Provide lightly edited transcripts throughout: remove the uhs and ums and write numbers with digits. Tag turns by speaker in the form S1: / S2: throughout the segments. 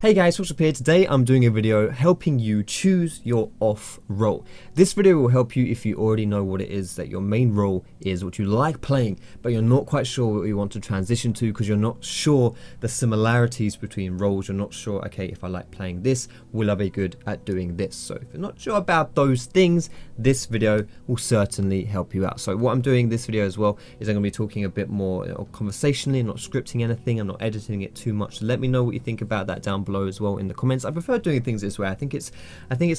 S1: Hey guys, Foxdrop here. Today I'm doing a video helping you choose your off role. This video will help you if you already know what it is that your main role is, what you like playing, but you're not quite sure what you want to transition to because you're not sure the similarities between roles. You're not sure, okay, if I like playing this, will I be good at doing this? So if you're not sure about those things, this video will certainly help you out. So what I'm doing this video as well is I'm going to be talking a bit more conversationally, not scripting anything, I'm not editing it too much. So let me know what you think about that down below as well in the comments. I prefer doing things this way. I think it's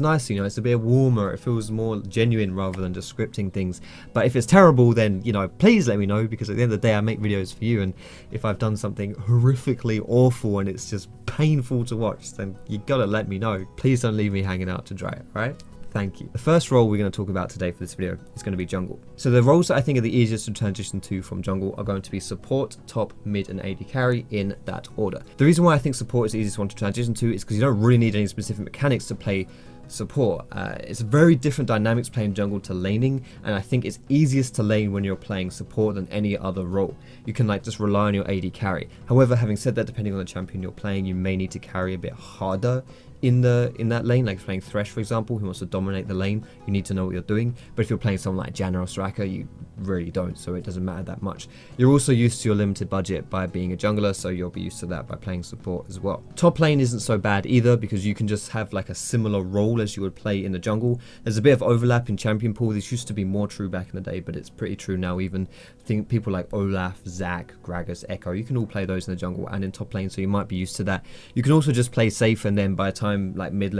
S1: nice, you know, it's a bit warmer, it feels more genuine rather than just scripting things. But if it's terrible, then, you know, please let me know, because at the end of the day I make videos for you, and if I've done something horrifically awful and it's just painful to watch, then you gotta let me know. Please don't leave me hanging out to dry, alright? Thank you. The first role we're going to talk about today for this video is going to be jungle. So the roles that I think are the easiest to transition to from jungle are going to be support, top, mid and AD carry in that order. The reason why I think support is the easiest one to transition to is because you don't really need any specific mechanics to play support. It's very different dynamics playing jungle to laning, and I think it's easiest to lane when you're playing support than any other role. You can like just rely on your AD carry. However, having said that, depending on the champion you're playing, you may need to carry a bit harder in that lane. Like playing Thresh, for example, who wants to dominate the lane, you need to know what you're doing. But if you're playing someone like Janna or Soraka, you really don't, so it doesn't matter that much. You're also used to your limited budget by being a jungler, so you'll be used to that by playing support as well. Top lane isn't so bad either, because you can just have like a similar role as you would play in the jungle. There's a bit of overlap in champion pool. This used to be more true back in the day, but it's pretty true now. Even think people like Olaf, Zac, Gragas, Echo, you can all play those in the jungle and in top lane, so you might be used to that. You can also just play safe, and then by the time like mid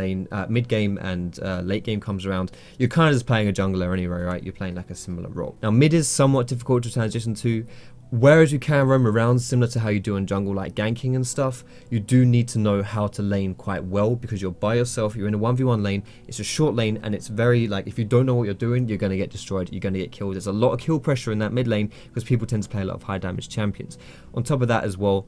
S1: game and late game comes around, you're kind of just playing a jungler anyway, right? You're playing like a similar role. Now mid is somewhat difficult to transition to. Whereas you can roam around similar to how you do in jungle, like ganking and stuff, you do need to know how to lane quite well, because you're by yourself, you're in a 1v1 lane, it's a short lane, and it's very like, if you don't know what you're doing, you're going to get destroyed, you're going to get killed. There's a lot of kill pressure in that mid lane because people tend to play a lot of high damage champions. On top of that as well,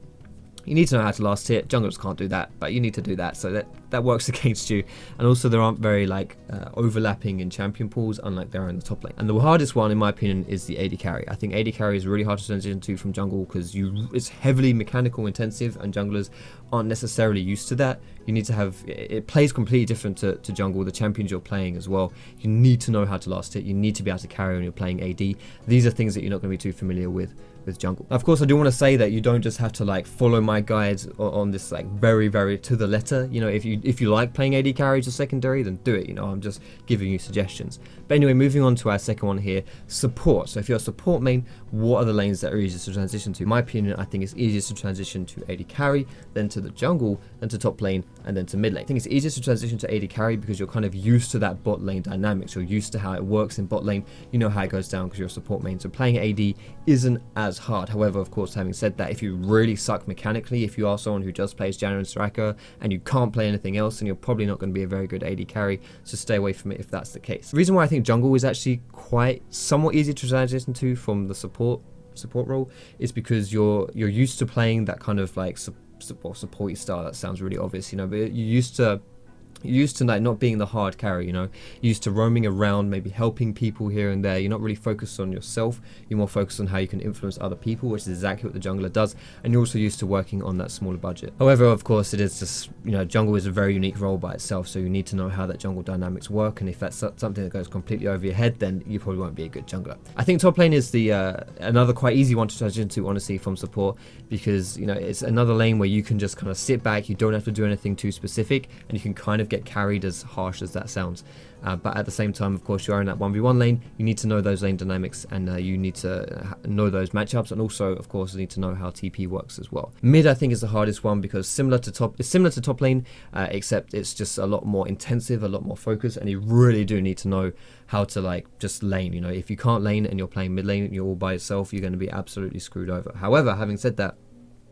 S1: you need to know how to last hit. Junglers can't do that, but you need to do that, so that works against you. And also there aren't very like overlapping in champion pools, unlike there are in the top lane. And the hardest one in my opinion is the AD carry. I think AD carry is really hard to transition to from jungle, because it's heavily mechanical intensive, and junglers aren't necessarily used to that. You need to have, it plays completely different to jungle, the champions you're playing as well. You need to know how to last hit, you need to be able to carry when you're playing AD. These are things that you're not going to be too familiar with jungle. Of course, I do want to say that you don't just have to like follow my guides on this like very to the letter. You know, if you like playing AD carry as a secondary, then do it. You know, I'm just giving you suggestions. But anyway, moving on to our second one here, support. So if you're a support main, what are the lanes that are easiest to transition to? In my opinion, I think it's easiest to transition to AD carry, then to the jungle, then to top lane, and then to mid lane. I think it's easiest to transition to AD carry because you're kind of used to that bot lane dynamics. You're used to how it works in bot lane. You know how it goes down because you're a support main. So playing AD isn't as hard. However, of course, having said that, if you really suck mechanically, if you are someone who just plays Janna and Soraka and you can't play anything else, then you're probably not going to be a very good AD carry, so stay away from it if that's the case. The reason why I think jungle is actually somewhat easy to transition to from the support role is because you're used to playing that kind of like supporty style. That sounds really obvious, you know, but you're used to like not being the hard carry, you know. You're used to roaming around, maybe helping people here and there. You're not really focused on yourself, you're more focused on how you can influence other people, which is exactly what the jungler does. And you're also used to working on that smaller budget. However, of course, it is just, you know, jungle is a very unique role by itself, so you need to know how that jungle dynamics work, and if that's something that goes completely over your head, then you probably won't be a good jungler. I think top lane is the another quite easy one to transition to, honestly, from support, because, you know, it's another lane where you can just kind of sit back, you don't have to do anything too specific, and you can kind of get carried, as harsh as that sounds. But at the same time, of course, you are in that 1v1 lane, you need to know those lane dynamics, and you need to know those matchups, and also, of course, you need to know how TP works as well. Mid, I think, is the hardest one, because it's similar to top lane, except it's just a lot more intensive, a lot more focused, and you really do need to know how to like just lane. You know, if you can't lane and you're playing mid lane and you're all by yourself, you're going to be absolutely screwed over. However, having said that,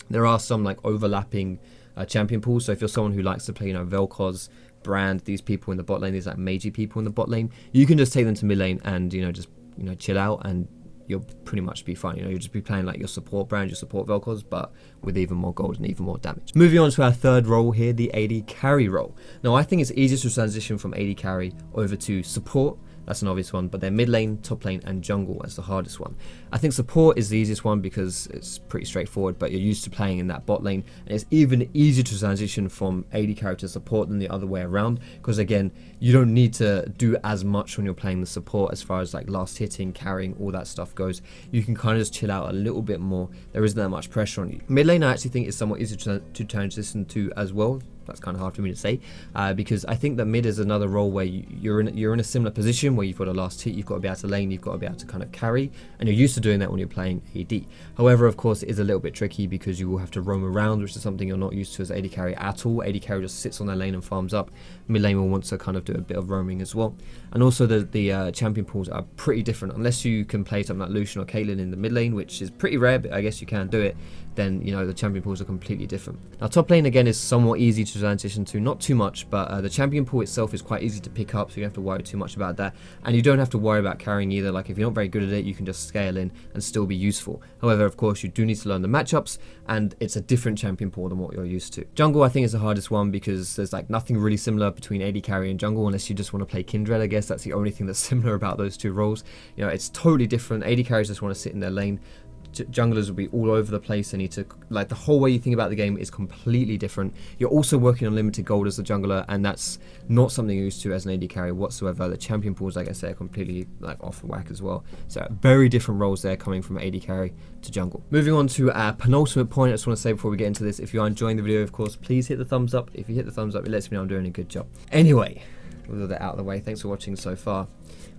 S1: there are some like overlapping champion pools. So if you're someone who likes to play, you know, Vel'Koz, Brand, these people in the bot lane, these like Meiji people in the bot lane, you can just take them to mid lane and, you know, just, you know, chill out, and you'll pretty much be fine. You know, you'll just be playing like your support Brand, your support Vel'Koz, but with even more gold and even more damage. Moving on to our third role here, the AD carry role. Now, I think it's easiest to transition from AD carry over to support That's an obvious one. But then mid lane, top lane, and jungle as the hardest one. I think support is the easiest one because it's pretty straightforward, but you're used to playing in that bot lane, and it's even easier to transition from AD carry to support than the other way around, because again, you don't need to do as much when you're playing the support as far as like last hitting, carrying, all that stuff goes. You can kind of just chill out a little bit more. There isn't that much pressure on you. Mid lane I actually think is somewhat easier to transition to as well. That's kind of hard for me to say because I think that mid is another role where you're in a similar position where you've got a last hit, you've got to be able to lane, you've got to be able to kind of carry, and you're used to doing that when you're playing AD. However, of course, it is a little bit tricky because you will have to roam around, which is something you're not used to as AD carry at all. AD carry just sits on their lane and farms up. Mid lane will want to kind of do a bit of roaming as well. And also the champion pools are pretty different. Unless you can play something like Lucian or Caitlyn in the mid lane, which is pretty rare, but I guess you can do it, then you know the champion pools are completely different. Now top lane again is somewhat easy to transition to, not too much, but the champion pool itself is quite easy to pick up, so you don't have to worry too much about that, and you don't have to worry about carrying either. Like if you're not very good at it, you can just scale in and still be useful. However, of course, you do need to learn the matchups, and it's a different champion pool than what you're used to. Jungle I think is the hardest one because there's like nothing really similar between AD carry and jungle unless you just want to play Kindred. I guess that's the only thing that's similar about those two roles. You know, it's totally different. AD carries just want to sit in their lane. Junglers will be all over the place. They need to, like, the whole way you think about the game is completely different. You're also working on limited gold as a jungler, and that's not something you're used to as an AD carry whatsoever. The champion pools, like I said, are completely like off the whack as well. So very different roles there coming from AD carry to jungle. Moving on to our penultimate point, I just want to say before we get into this, if you are enjoying the video, of course, please hit the thumbs up. If you hit the thumbs up, it lets me know I'm doing a good job. Anyway, with all that out of the way, thanks for watching so far.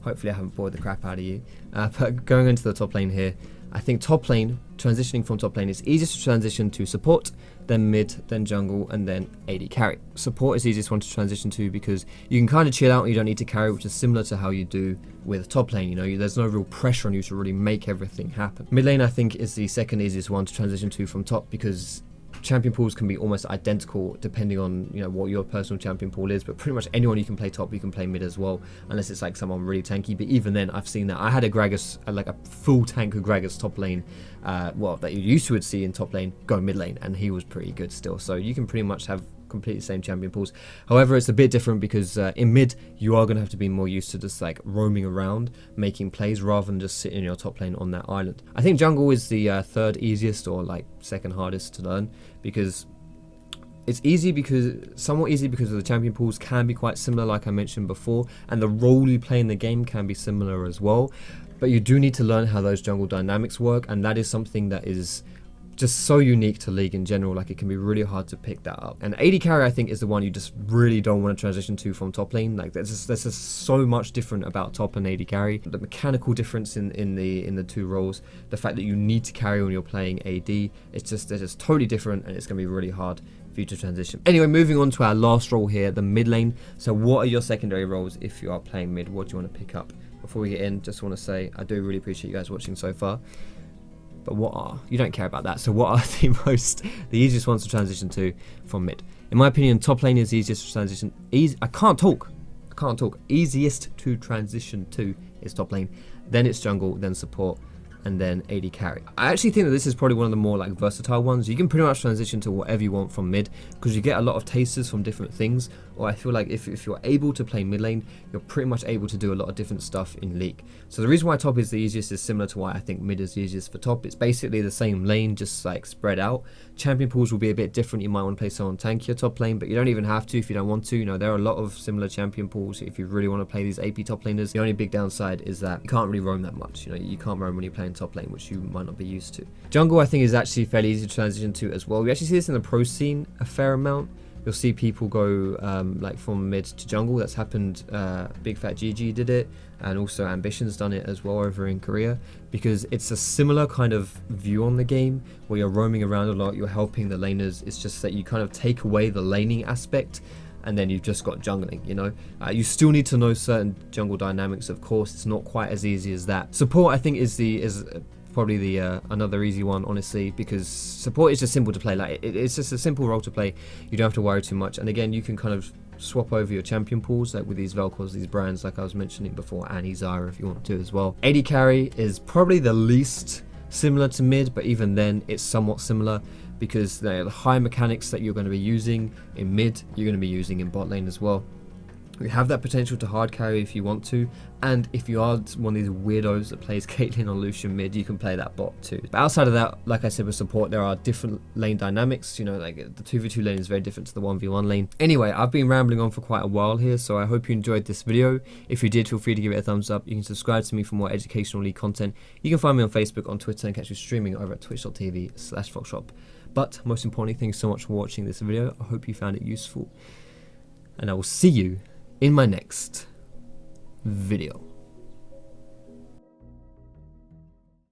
S1: Hopefully I haven't bored the crap out of you. But going into the top lane here, I think top lane, transitioning from top lane, is easiest to transition to support, then mid, then jungle, and then AD carry. Support is the easiest one to transition to because you can kind of chill out and you don't need to carry, which is similar to how you do with top lane. You know, there's no real pressure on you to really make everything happen. Mid lane, I think, is the second easiest one to transition to from top because champion pools can be almost identical depending on, you know, what your personal champion pool is, but pretty much anyone you can play top, you can play mid as well, unless it's like someone really tanky. But even then, I've seen that. I had a Gragas, like a full tank of Gragas top lane, well, that you used to would see in top lane, go mid lane, and he was pretty good still. So you can pretty much have completely same champion pools. However, it's a bit different because in mid you are going to have to be more used to just like roaming around, making plays, rather than just sitting in your top lane on that island. I think jungle is the third easiest, or like second hardest to learn, because it's easy because somewhat easy because the champion pools can be quite similar, like I mentioned before, and the role you play in the game can be similar as well. But you do need to learn how those jungle dynamics work, and that is something that is just so unique to League in general. Like, it can be really hard to pick that up. And AD carry, I think, is the one you just really don't want to transition to from top lane. Like, there's just so much different about top and AD carry. The mechanical difference in the two roles, the fact that you need to carry when you're playing AD, it's just, they're just totally different, and it's going to be really hard for you to transition. Anyway, moving on to our last role here, the mid lane. So what are your secondary roles if you are playing mid? What do you want to pick up? Before we get in, just want to say I do really appreciate you guys watching so far. But you don't care about that. So what are the easiest ones to transition to from mid? In my opinion, top lane is the easiest to transition. I can't talk. Easiest to transition to is top lane. Then it's jungle, then support, and then AD carry. I actually think that this is probably one of the more like versatile ones. You can pretty much transition to whatever you want from mid because you get a lot of tasters from different things. Or I feel like if you're able to play mid lane, you're pretty much able to do a lot of different stuff in League. So the reason why top is the easiest is similar to why I think mid is the easiest for top. It's basically the same lane, just like spread out. Champion pools will be a bit different. You might want to play someone tankier top lane, but you don't even have to if you don't want to. You know, there are a lot of similar champion pools if you really want to play these AP top laners. The only big downside is that you can't really roam that much. You know, you can't roam when you're playing top lane, which you might not be used to. Jungle, I think, is actually fairly easy to transition to as well. We actually see this in the pro scene a fair amount. You'll see people go like from mid to jungle. That's happened. Big Fat GG did it, and also Ambition's done it as well over in Korea, because it's a similar kind of view on the game where you're roaming around a lot, you're helping the laners. It's just that you kind of take away the laning aspect, and then you've just got jungling, you know. You still need to know certain jungle dynamics, of course. It's not quite as easy as that. Support, I think, is probably the another easy one, honestly, because support is just simple to play. Like, it's just a simple role to play. You don't have to worry too much, and again, you can kind of swap over your champion pools, like with these Vel'Koz, these brands, like I was mentioning before, and Zyra if you want to as well. AD carry is probably the least similar to mid, but even then, it's somewhat similar, because the high mechanics that you're going to be using in mid, you're going to be using in bot lane as well. We have that potential to hard carry if you want to, and if you are one of these weirdos that plays Caitlyn or Lucian mid, you can play that bot too. But outside of that, like I said with support, there are different lane dynamics, you know, like the 2v2 lane is very different to the 1v1 lane. Anyway, I've been rambling on for quite a while here, so I hope you enjoyed this video. If you did, feel free to give it a thumbs up. You can subscribe to me for more educational league content. You can find me on Facebook, on Twitter, and catch me streaming over at twitch.tv/Foxdrop. But most importantly, thanks so much for watching this video. I hope you found it useful, and I will see you in my next video.